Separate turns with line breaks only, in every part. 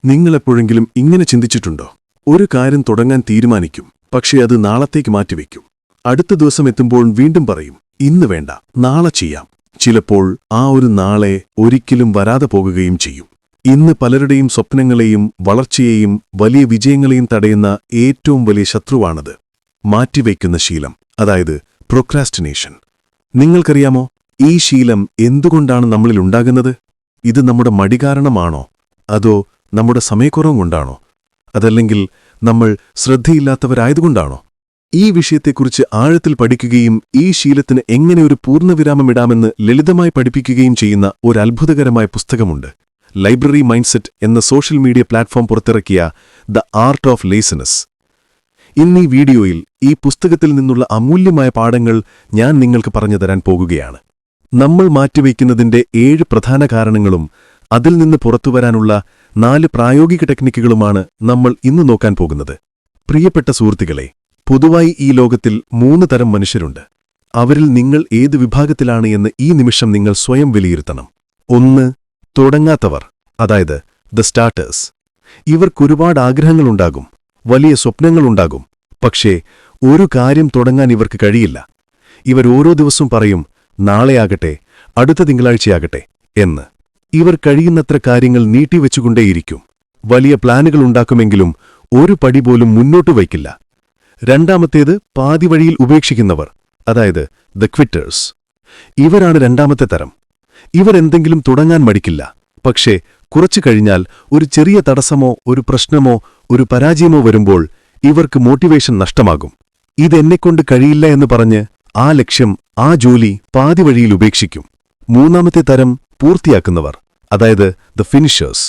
നിങ്ങളെപ്പോഴെങ്കിലും ഇങ്ങനെ ചിന്തിച്ചിട്ടുണ്ടോ? ഒരു കാര്യം തുടങ്ങാൻ തീരുമാനിക്കും, പക്ഷേ അത് നാളത്തേക്ക് മാറ്റിവെക്കും. അടുത്ത ദിവസം എത്തുമ്പോൾ വീണ്ടും പറയും, ഇന്ന് വേണ്ട, നാളെ ചെയ്യാം. ചിലപ്പോൾ ആ ഒരു നാളെ ഒരിക്കലും വരാതെ പോകുകയും ചെയ്യും. ഇന്ന് പലരുടെയും സ്വപ്നങ്ങളെയും വളർച്ചയെയും വലിയ വിജയങ്ങളെയും തടയുന്ന ഏറ്റവും വലിയ ശത്രുവാണത് മാറ്റിവയ്ക്കുന്ന ശീലം, അതായത് പ്രൊക്രാസ്റ്റിനേഷൻ. നിങ്ങൾക്കറിയാമോ, ഈ ശീലം എന്തുകൊണ്ടാണ് നമ്മളിൽ ഉണ്ടാകുന്നത്? ഇത് നമ്മുടെ മടി കാരണമാണോ, അതോ നമ്മുടെ സമയക്കുറവും കൊണ്ടാണോ, അതല്ലെങ്കിൽ നമ്മൾ ശ്രദ്ധയില്ലാത്തവരായതുകൊണ്ടാണോ? ഈ വിഷയത്തെക്കുറിച്ച് ആഴത്തിൽ പഠിക്കുകയും ഈ ശീലത്തിന് എങ്ങനെ ഒരു പൂർണ്ണവിരാമമിടാമെന്ന് ലളിതമായി പഠിപ്പിക്കുകയും ചെയ്യുന്ന ഒരു അത്ഭുതകരമായ പുസ്തകമുണ്ട്. ലൈബ്രറി മൈൻഡ്സെറ്റ് എന്ന സോഷ്യൽ മീഡിയ പ്ലാറ്റ്ഫോം പുറത്തിറക്കിയ ദ ആർട്ട് ഓഫ് ലേസിനെസ്. ഇന്നീ വീഡിയോയിൽ ഈ പുസ്തകത്തിൽ നിന്നുള്ള അമൂല്യമായ പാഠങ്ങൾ ഞാൻ നിങ്ങൾക്ക് പറഞ്ഞുതരാൻ പോകുകയാണ്. നമ്മൾ മാറ്റിവയ്ക്കുന്നതിന്റെ 7 പ്രധാന കാരണങ്ങളും അതിൽ നിന്ന് പുറത്തുവരാനുള്ള 4 പ്രായോഗിക ടെക്നിക്കുകളുമാണ് നമ്മൾ ഇന്ന് നോക്കാൻ പോകുന്നത്. പ്രിയപ്പെട്ട സുഹൃത്തുക്കളെ, പൊതുവായി ഈ ലോകത്തിൽ 3 തരം മനുഷ്യരുണ്ട്. അവരിൽ നിങ്ങൾ ഏത് വിഭാഗത്തിലാണ് എന്ന് ഈ നിമിഷം നിങ്ങൾ സ്വയം വിലയിരുത്തണം. 1. തുടങ്ങാത്തവർ, അതായത് ദ സ്റ്റാർട്ടേഴ്സ്. ഇവർക്കൊരുപാട് ആഗ്രഹങ്ങളുണ്ടാകും, വലിയ സ്വപ്നങ്ങളുണ്ടാകും, പക്ഷേ ഒരു കാര്യം തുടങ്ങാൻ ഇവർക്ക് കഴിയില്ല. ഇവർ ഓരോ ദിവസവും പറയും, നാളെയാകട്ടെ, അടുത്ത തിങ്കളാഴ്ചയാകട്ടെ എന്ന്. ഇവർ കഴിയുന്നത്ര കാര്യങ്ങൾ നീട്ടിവെച്ചുകൊണ്ടേയിരിക്കും. വലിയ പ്ലാനുകളുണ്ടാക്കുമെങ്കിലും ഒരു പടി പോലും മുന്നോട്ടു വയ്ക്കില്ല. രണ്ടാമത്തേത് പാതിവഴിയിൽ ഉപേക്ഷിക്കുന്നവർ, അതായത് ദ ക്വിറ്റേഴ്സ്. ഇവരാണ് രണ്ടാമത്തെ തരം. ഇവർ എന്തെങ്കിലും തുടങ്ങാൻ മടിക്കില്ല, പക്ഷേ കുറച്ചു കഴിഞ്ഞാൽ ഒരു ചെറിയ തടസ്സമോ ഒരു പ്രശ്നമോ ഒരു പരാജയമോ വരുമ്പോൾ ഇവർക്ക് മോട്ടിവേഷൻ നഷ്ടമാകും. ഇതെന്നെക്കൊണ്ട് കഴിയില്ല എന്ന് പറഞ്ഞ് ആ ലക്ഷ്യം, ആ ജോലി പാതിവഴിയിൽ ഉപേക്ഷിക്കും. മൂന്നാമത്തെ തരം പൂർത്തിയാക്കുന്നവർ, അതായത് ദ ഫിനിഷേഴ്സ്.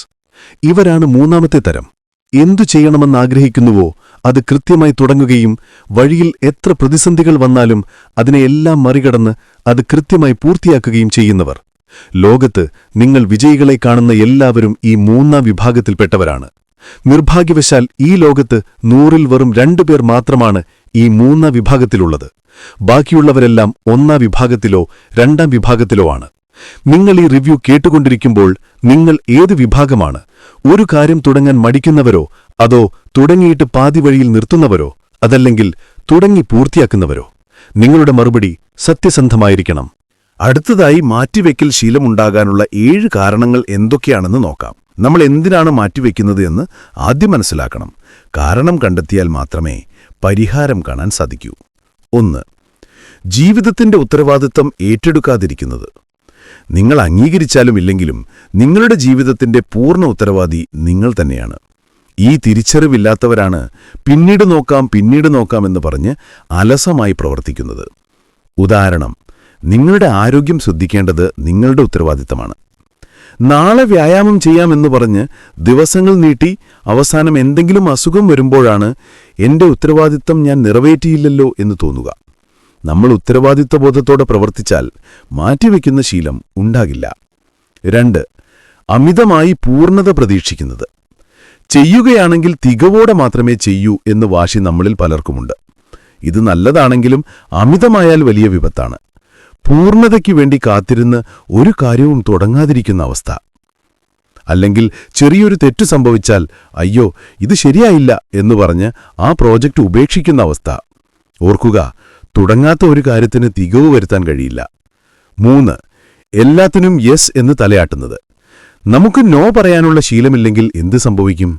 ഇവരാണ് മൂന്നാമത്തെ തരം. എന്തു ചെയ്യണമെന്നാഗ്രഹിക്കുന്നുവോ അത് കൃത്യമായി തുടങ്ങുകയും വഴിയിൽ എത്ര പ്രതിസന്ധികൾ വന്നാലും അതിനെയെല്ലാം മറികടന്ന് അത് കൃത്യമായി പൂർത്തിയാക്കുകയും ചെയ്യുന്നവർ. ലോകത്ത് നിങ്ങൾ വിജയികളെ കാണുന്ന എല്ലാവരും ഈ 3ാം വിഭാഗത്തിൽപ്പെട്ടവരാണ്. നിർഭാഗ്യവശാൽ ഈ ലോകത്ത് 100-ൽ വെറും 2 പേർ മാത്രമാണ് ഈ 3ാം വിഭാഗത്തിലുള്ളത്. ബാക്കിയുള്ളവരെല്ലാം 1ാം വിഭാഗത്തിലോ 2ാം വിഭാഗത്തിലോ ആണ്. നിങ്ങൾ ഈ റിവ്യൂ കേട്ടുകൊണ്ടിരിക്കുമ്പോൾ നിങ്ങൾ ഏത് വിഭാഗമാണ്? ഒരു കാര്യം തുടങ്ങാൻ മടിക്കുന്നവരോ, അതോ തുടങ്ങിയിട്ട് പാതിവഴിയിൽ നിർത്തുന്നവരോ, അതല്ലെങ്കിൽ തുടങ്ങി പൂർത്തിയാക്കുന്നവരോ? നിങ്ങളുടെ മറുപടി സത്യസന്ധമായിരിക്കണം.
അടുത്തതായി മാറ്റിവെക്കൽ ശീലമുണ്ടാകാനുള്ള 7 കാരണങ്ങൾ എന്തൊക്കെയാണെന്ന് നോക്കാം. നമ്മൾ എന്തിനാണ് മാറ്റിവെക്കുന്നത് എന്ന് ആദ്യം മനസ്സിലാക്കണം. കാരണം കണ്ടെത്തിയാൽ മാത്രമേ പരിഹാരം കാണാൻ സാധിക്കൂ. 1. ജീവിതത്തിന്റെ ഉത്തരവാദിത്തം ഏറ്റെടുക്കാതിരിക്കുന്നത്. നിങ്ങൾ അംഗീകരിച്ചാലും ഇല്ലെങ്കിലും നിങ്ങളുടെ ജീവിതത്തിന്റെ പൂർണ്ണ ഉത്തരവാദി നിങ്ങൾ തന്നെയാണ്. ഈ തിരിച്ചറിവില്ലാത്തവരാണ് പിന്നീട് നോക്കാം എന്ന് പറഞ്ഞ് അലസമായി പ്രവർത്തിക്കുന്നത്. ഉദാഹരണം, നിങ്ങളുടെ ആരോഗ്യം ശ്രദ്ധിക്കേണ്ടത് നിങ്ങളുടെ ഉത്തരവാദിത്തമാണ്. നാളെ വ്യായാമം ചെയ്യാമെന്ന് പറഞ്ഞ് ദിവസങ്ങൾ നീട്ടി അവസാനം എന്തെങ്കിലും അസുഖം വരുമ്പോഴാണ് എന്റെ ഉത്തരവാദിത്തം ഞാൻ നിറവേറ്റിയില്ലല്ലോ എന്ന് തോന്നുക. നമ്മൾ ഉത്തരവാദിത്തബോധത്തോടെ പ്രവർത്തിച്ചാൽ മാറ്റിവെക്കുന്ന ശീലം ഉണ്ടാകില്ല. 2. അമിതമായി പൂർണ്ണത പ്രതീക്ഷിക്കുന്നത്. ചെയ്യുകയാണെങ്കിൽ തികവോടെ മാത്രമേ ചെയ്യൂ എന്ന് വാശി നമ്മളിൽ പലർക്കുമുണ്ട്. ഇത് നല്ലതാണെങ്കിലും അമിതമായാൽ വലിയ വിപത്താണ്. പൂർണ്ണതയ്ക്കു വേണ്ടി കാത്തിരുന്ന് ഒരു കാര്യവും തുടങ്ങാതിരിക്കുന്ന അവസ്ഥ. അല്ലെങ്കിൽ ചെറിയൊരു തെറ്റു സംഭവിച്ചാൽ അയ്യോ ഇത് ശരിയായില്ല എന്ന് പറഞ്ഞ് ആ പ്രോജക്റ്റ് ഉപേക്ഷിക്കുന്ന അവസ്ഥ. ഓർക്കുക, തുടങ്ങാത്ത ഒരു കാര്യത്തിന് തികവ് വരുത്താൻ കഴിയില്ല. 3. എല്ലാത്തിനും യെസ് എന്ന് തലയാട്ടുന്നത്. നമുക്ക് നോ പറയാനുള്ള ശീലമില്ലെങ്കിൽ എന്ത് സംഭവിക്കും?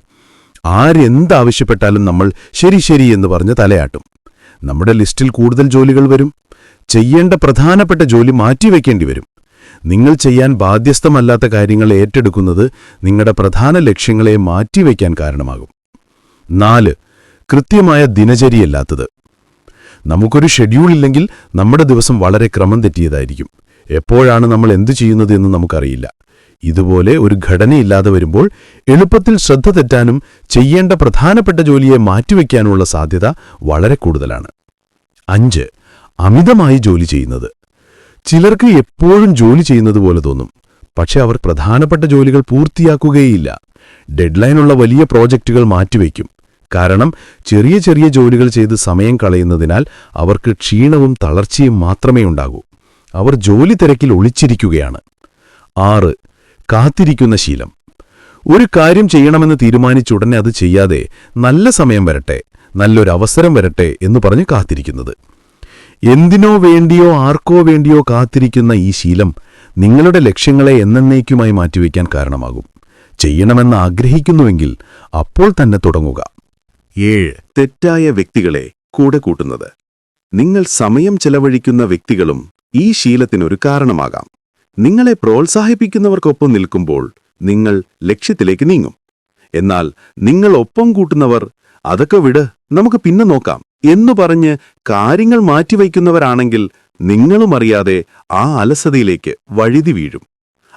ആരെന്താവശ്യപ്പെട്ടാലും നമ്മൾ ശരി എന്ന് പറഞ്ഞ് തലയാട്ടും. നമ്മുടെ ലിസ്റ്റിൽ കൂടുതൽ ജോലികൾ വരും. ചെയ്യേണ്ട പ്രധാനപ്പെട്ട ജോലി മാറ്റിവെക്കേണ്ടി വരും. നിങ്ങൾ ചെയ്യാൻ ബാധ്യസ്ഥമല്ലാത്ത കാര്യങ്ങൾ ഏറ്റെടുക്കുന്നത് നിങ്ങളുടെ പ്രധാന ലക്ഷ്യങ്ങളെ മാറ്റിവെക്കാൻ കാരണമാകും. 4. കൃത്യമായ ദിനചര്യയല്ലാത്തത്. നമുക്കൊരു ഷെഡ്യൂളില്ലെങ്കിൽ നമ്മുടെ ദിവസം വളരെ ക്രമം തെറ്റിയതായിരിക്കും. എപ്പോഴാണ് നമ്മൾ എന്തു ചെയ്യുന്നത് എന്ന് നമുക്കറിയില്ല. ഇതുപോലെ ഒരു ഘടനയില്ലാതെ വരുമ്പോൾ എളുപ്പത്തിൽ ശ്രദ്ധ തെറ്റാനും ചെയ്യേണ്ട പ്രധാനപ്പെട്ട ജോലിയെ മാറ്റിവെക്കാനുമുള്ള സാധ്യത വളരെ കൂടുതലാണ്. 5. അമിതമായി ജോലി ചെയ്യുന്നത്. ചിലർക്ക് എപ്പോഴും ജോലി ചെയ്യുന്നത് പോലെ തോന്നും, പക്ഷെ അവർ പ്രധാനപ്പെട്ട ജോലികൾ പൂർത്തിയാക്കുകയില്ല. ഡെഡ്ലൈനുള്ള വലിയ പ്രോജക്റ്റുകൾ മാറ്റിവെക്കും. കാരണം ചെറിയ ജോലികൾ ചെയ്ത് സമയം കളയുന്നതിനാൽ അവർക്ക് ക്ഷീണവും തളർച്ചയും മാത്രമേ ഉണ്ടാകൂ. അവർ ജോലി തിരക്കിൽ ഒളിച്ചിരിക്കുകയാണ്. 6. കാത്തിരിക്കുന്ന ശീലം. ഒരു കാര്യം ചെയ്യണമെന്ന് തീരുമാനിച്ചുടനെ അത് ചെയ്യാതെ നല്ല സമയം വരട്ടെ, നല്ലൊരവസരം വരട്ടെ എന്ന് പറഞ്ഞ് കാത്തിരിക്കുന്നത്. എന്തിനോ വേണ്ടിയോ ആർക്കോ വേണ്ടിയോ കാത്തിരിക്കുന്ന ഈ ശീലം നിങ്ങളുടെ ലക്ഷ്യങ്ങളെ എന്നേക്കുമായി മാറ്റിവെക്കാൻ കാരണമാകും. ചെയ്യണമെന്ന് ആഗ്രഹിക്കുന്നുവെങ്കിൽ അപ്പോൾ തന്നെ തുടങ്ങുക.
7 തെറ്റായ വ്യക്തികളെ കൂടെ കൂട്ടുന്നത്. നിങ്ങൾ സമയം ചെലവഴിക്കുന്ന വ്യക്തികളും ഈ ശീലത്തിനൊരു കാരണമാകാം. നിങ്ങളെ പ്രോത്സാഹിപ്പിക്കുന്നവർക്കൊപ്പം നിൽക്കുമ്പോൾ നിങ്ങൾ ലക്ഷ്യത്തിലേക്ക് നീങ്ങും. എന്നാൽ നിങ്ങൾ ഒപ്പം കൂട്ടുന്നവർ അതൊക്കെ വിട്, നമുക്ക് പിന്നെ നോക്കാം എന്നു പറഞ്ഞ് കാര്യങ്ങൾ മാറ്റിവയ്ക്കുന്നവരാണെങ്കിൽ നിങ്ങളുമറിയാതെ ആ അലസതയിലേക്ക് വഴുതി വീഴും.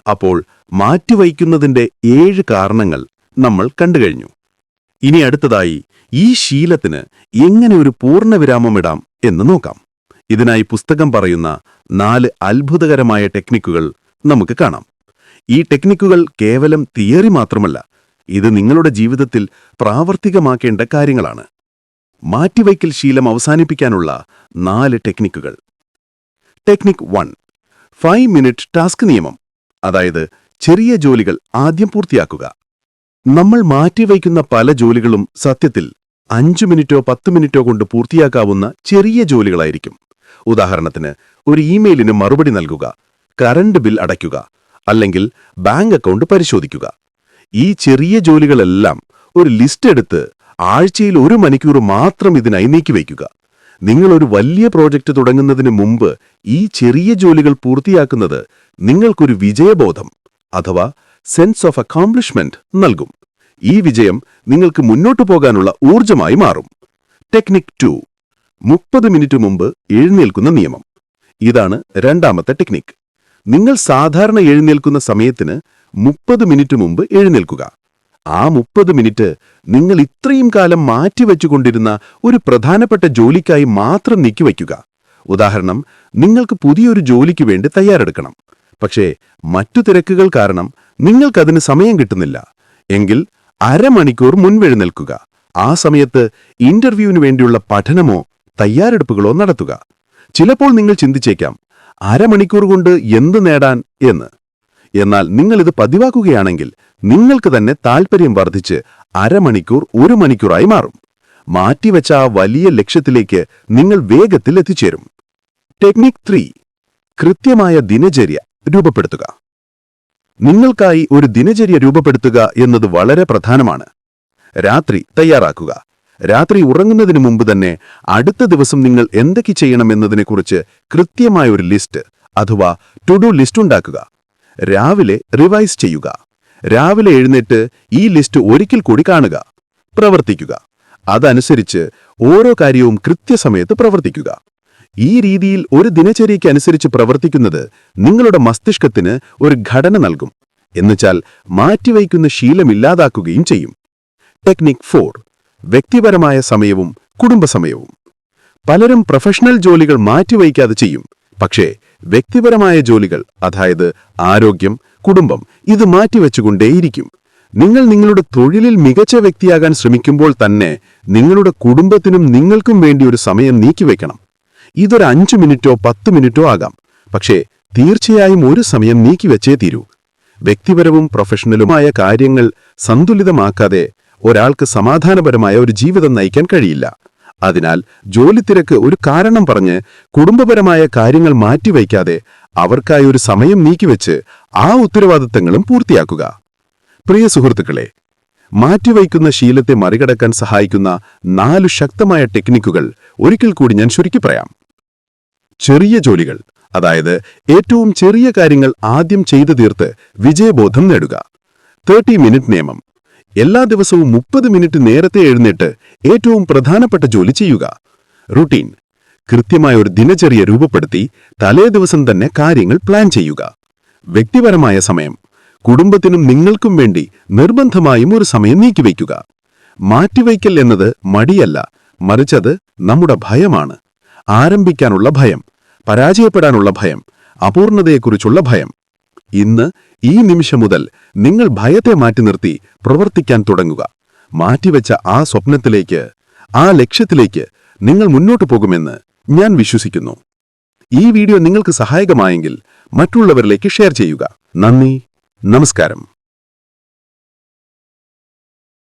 അപ്പോൾ മാറ്റിവയ്ക്കുന്നതിന്റെ 7 കാരണങ്ങൾ നമ്മൾ കണ്ടുകഴിഞ്ഞു. ഇനി അടുത്തതായി ഈ ശീലത്തിന് എങ്ങനെ ഒരു പൂർണ്ണവിരാമമിടാം എന്ന് നോക്കാം. ഇതിനായി പുസ്തകം പറയുന്ന 4 അത്ഭുതകരമായ ടെക്നിക്കുകൾ നമുക്ക് കാണാം. ഈ ടെക്നിക്കുകൾ കേവലം തിയറി മാത്രമല്ല, ഇത് നിങ്ങളുടെ ജീവിതത്തിൽ പ്രാവർത്തികമാക്കേണ്ട കാര്യങ്ങളാണ്. മാറ്റിവയ്ക്കൽ ശീലം അവസാനിപ്പിക്കാനുള്ള 4 ടെക്നിക്കുകൾ. ടെക്നിക് 1, 5 മിനിറ്റ് ടാസ്ക് നിയമം. അതായത് ചെറിയ ജോലികൾ ആദ്യം പൂർത്തിയാക്കുക. നമ്മൾ മാറ്റിവയ്ക്കുന്ന പല ജോലികളും സത്യത്തിൽ 5 മിനിറ്റോ 10 മിനിറ്റോ കൊണ്ട് പൂർത്തിയാക്കാവുന്ന ചെറിയ ജോലികളായിരിക്കും. ഉദാഹരണത്തിന്, ഒരു ഇമെയിലിന് മറുപടി നൽകുക, കറണ്ട് ബിൽ അടയ്ക്കുക, അല്ലെങ്കിൽ ബാങ്ക് അക്കൗണ്ട് പരിശോധിക്കുക. ഈ ചെറിയ ജോലികളെല്ലാം ഒരു ലിസ്റ്റ് എടുത്ത് ആഴ്ചയിൽ 1 മണിക്കൂർ മാത്രം ഇതിനായി നീക്കിവയ്ക്കുക. നിങ്ങളൊരു വലിയ പ്രോജക്റ്റ് തുടങ്ങുന്നതിന് മുമ്പ് ഈ ചെറിയ ജോലികൾ പൂർത്തിയാക്കുന്നത് നിങ്ങൾക്കൊരു വിജയബോധം അഥവാ സെൻസ് ഓഫ് അക്കോംപ്ലിഷ്മെന്റ് നൽകും. ഈ വിജയം നിങ്ങൾക്ക് മുന്നോട്ടു പോകാനുള്ള ഊർജമായി മാറും. ടെക്നിക് 2, 30 മിനിറ്റ് മുമ്പ് എഴുന്നേൽക്കുന്ന നിയമം. ഇതാണ് രണ്ടാമത്തെ ടെക്നിക്. നിങ്ങൾ സാധാരണ എഴുന്നേൽക്കുന്ന സമയത്തിന് 30 മിനിറ്റ് മുമ്പ് എഴുന്നേൽക്കുക. ആ 30 മിനിറ്റ് നിങ്ങൾ ഇത്രയും കാലം മാറ്റിവെച്ചുകൊണ്ടിരുന്ന ഒരു പ്രധാനപ്പെട്ട ജോലിക്കായി മാത്രം നീക്കിവയ്ക്കുക. ഉദാഹരണം, നിങ്ങൾക്ക് പുതിയൊരു ജോലിക്ക് വേണ്ടി തയ്യാറെടുക്കണം. പക്ഷേ മറ്റു തിരക്കുകൾ കാരണം നിങ്ങൾക്കതിന് സമയം കിട്ടുന്നില്ല എങ്കിൽ അരമണിക്കൂർ മുൻപെഴുന്നേൽക്കുക. ആ സമയത്ത് ഇന്റർവ്യൂവിന് വേണ്ടിയുള്ള പഠനമോ തയ്യാറെടുപ്പുകളോ നടത്തുക. ചിലപ്പോൾ നിങ്ങൾ ചിന്തിച്ചേക്കാം, അരമണിക്കൂർ കൊണ്ട് എന്ത് നേടാൻ എന്ന്. എന്നാൽ നിങ്ങളിത് പതിവാക്കുകയാണെങ്കിൽ നിങ്ങൾക്ക് തന്നെ താൽപ്പര്യം വർദ്ധിച്ച് അരമണിക്കൂർ 1 മണിക്കൂറായി മാറും. മാറ്റിവെച്ച ആ വലിയ ലക്ഷ്യത്തിലേക്ക് നിങ്ങൾ വേഗത്തിൽ എത്തിച്ചേരും. ടെക്നിക് 3, കൃത്യമായ ദിനചര്യ രൂപപ്പെടുത്തുക. നിങ്ങൾക്കായി ഒരു ദിനചര്യ രൂപപ്പെടുത്തുക എന്നത് വളരെ പ്രധാനമാണ്. രാത്രി തയ്യാറാക്കുക. രാത്രി ഉറങ്ങുന്നതിന് മുമ്പ് തന്നെ അടുത്ത ദിവസം നിങ്ങൾ എന്തൊക്കെ ചെയ്യണമെന്നതിനെക്കുറിച്ച് കൃത്യമായ ഒരു ലിസ്റ്റ് അഥവാ ടു ഡു ലിസ്റ്റ് ഉണ്ടാക്കുക. രാവിലെ റിവൈസ് ചെയ്യുക. രാവിലെ എഴുന്നേറ്റ് ഈ ലിസ്റ്റ് ഒരിക്കൽ കൂടി കാണുക, പ്രവർത്തിക്കുക. അതനുസരിച്ച് ഓരോ കാര്യവും കൃത്യസമയത്ത് പ്രവർത്തിക്കുക. ഈ രീതിയിൽ ഒരു ദിനചര്യയ്ക്ക് അനുസരിച്ച് പ്രവർത്തിക്കുന്നത് നിങ്ങളുടെ മസ്തിഷ്കത്തിന് ഒരു ഘടന നൽകും. എന്നുവെച്ചാൽ മാറ്റിവയ്ക്കുന്ന ശീലമില്ലാതാക്കുകയും ചെയ്യും. ടെക്നിക് 4, വ്യക്തിപരമായ സമയവും കുടുംബസമയവും. പലരും പ്രൊഫഷണൽ ജോലികൾ മാറ്റിവയ്ക്കാതെ ചെയ്യും. പക്ഷേ വ്യക്തിപരമായ ജോലികൾ, അതായത് ആരോഗ്യം, കുടുംബം, ഇത് മാറ്റിവെച്ചുകൊണ്ടേയിരിക്കും. നിങ്ങൾ നിങ്ങളുടെ തൊഴിലിൽ മികച്ച വ്യക്തിയാകാൻ ശ്രമിക്കുമ്പോൾ തന്നെ നിങ്ങളുടെ കുടുംബത്തിനും നിങ്ങൾക്കും വേണ്ടി ഒരു സമയം നീക്കിവെക്കണം. ഇതൊരു 5 മിനിറ്റോ 10 മിനിറ്റോ ആകാം. പക്ഷേ തീർച്ചയായും ഒരു സമയം നീക്കിവെച്ചേ തീരൂ. വ്യക്തിപരവും പ്രൊഫഷണലുമായ കാര്യങ്ങൾ സന്തുലിതമാക്കാതെ ഒരാൾക്ക് സമാധാനപരമായ ഒരു ജീവിതം നയിക്കാൻ കഴിയില്ല. അതിനാൽ ജോലിത്തിരക്ക് ഒരു കാരണം പറഞ്ഞ് കുടുംബപരമായ കാര്യങ്ങൾ മാറ്റിവയ്ക്കാതെ അവർക്കായി ഒരു സമയം നീക്കിവെച്ച് ആ ഉത്തരവാദിത്തങ്ങളും പൂർത്തിയാക്കുക. പ്രിയ സുഹൃത്തുക്കളെ, മാറ്റിവയ്ക്കുന്ന ശീലത്തെ മറികടക്കാൻ സഹായിക്കുന്ന 4 ശക്തമായ ടെക്നിക്കുകൾ ഒരിക്കൽ കൂടി ഞാൻ ചുരുക്കി പറയാം. ചെറിയ ജോലികൾ, അതായത് ഏറ്റവും ചെറിയ കാര്യങ്ങൾ ആദ്യം ചെയ്തു തീർത്ത് വിജയബോധം നേടുക. 30 മിനിറ്റ് നിയമം. എല്ലാ ദിവസവും 30 മിനിറ്റ് നേരത്തെ എഴുന്നേറ്റ് ഏറ്റവും പ്രധാനപ്പെട്ട ജോലി ചെയ്യുക. റുട്ടീൻ. കൃത്യമായ ഒരു ദിനചര്യ രൂപപ്പെടുത്തി തലേ ദിവസം തന്നെ കാര്യങ്ങൾ പ്ലാൻ ചെയ്യുക. വ്യക്തിപരമായ സമയം. കുടുംബത്തിനും നിങ്ങൾക്കും വേണ്ടി നിർബന്ധമായും ഒരു സമയം നീക്കിവയ്ക്കുക. മാറ്റിവയ്ക്കൽ എന്നത് മടിയല്ല, മറിച്ചത് നമ്മുടെ ഭയമാണ്. ആരംഭിക്കാനുള്ള ഭയം, പരാജയപ്പെടാനുള്ള ഭയം, അപൂർണതയെക്കുറിച്ചുള്ള ഭയം. ഇന്ന് ഈ നിമിഷം മുതൽ നിങ്ങൾ ഭയത്തെ മാറ്റി നിർത്തി പ്രവർത്തിക്കാൻ തുടങ്ങുക. മാറ്റിവെച്ച ആ സ്വപ്നത്തിലേക്ക്, ആ ലക്ഷ്യത്തിലേക്ക് നിങ്ങൾ മുന്നോട്ടു പോകുമെന്ന് ഞാൻ വിശ്വസിക്കുന്നു. ഈ വീഡിയോ നിങ്ങൾക്ക് സഹായകമായെങ്കിൽ മറ്റുള്ളവരിലേക്ക് ഷെയർ ചെയ്യുക. നന്ദി, നമസ്കാരം.